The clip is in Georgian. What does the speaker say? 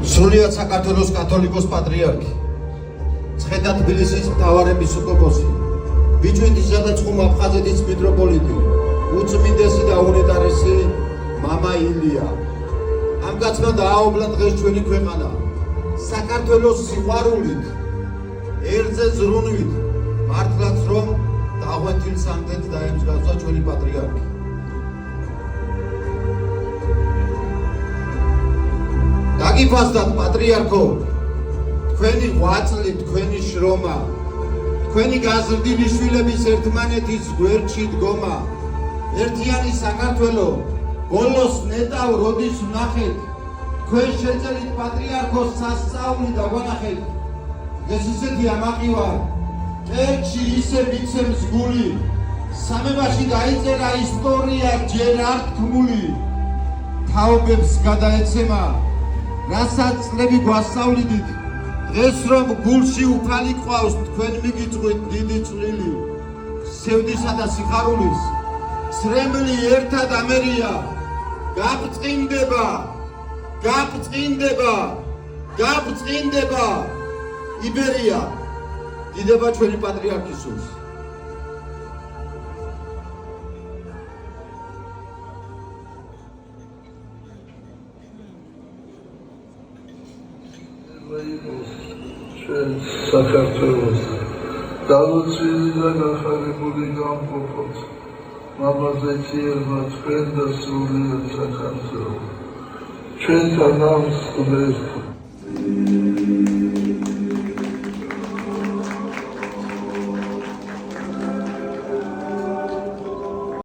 სრულიად საქართველოს კათოლიკოს პატრიარქი, ცხეთა თბილისის მთავარეპისკოპოსი, ბიჭვინთისა და ცხუმ აფხაზეთის მიტროპოლიტი, უწმინდესი და უნეტარესი მამა ილია. ამ კაცმა დააობლა დღეს ჩვენი ქვეყანა, საქართველოს სიყვარულით, ერთზე ზრუნვით, მართლაც რომ დაღვენთილ სამთეთს დაემსგავსა ჩვენი პატრიარქი. დაგიფასდათ პატრიარქო, თქვენი ღვაწლი, თქვენი შრომა, თქვენი გაზრდილი შვილების ერთმანეთის გვერდში დგომა, ერთიანი საქართველო, ბოლოს ნეტავ როდის ვნახეთ, თქვენ შეწელით პატრიარქოს სასწაული და გვანახეთ. ეს ისეთი ამაყი ვარ, წერტში ისე მიცემს გული, სამებაში დაიწერა ისტორია ჯერ არ თქმული, თაობებს გადაეცემა, რასაც წლები გვასწავლიდით, დღეს რომ გულში უფალი ყავს, თქვენ მიგიწვით დიდი წვლილი, სევდისა და სიხარულის, ცრემლი ერთად ამერია, გაბწყინდება, გაბწყინდება, გაბწყინდება იბერია, დიდება ჩვენი პატრიარქის სულს. ჩვენ საქართველოს დალოცვილი და გახარებული გამყოფოთ მამაზე წიერმა თქვენ და სრულიად საქართველოს ჩვენთან ამ ღმერთს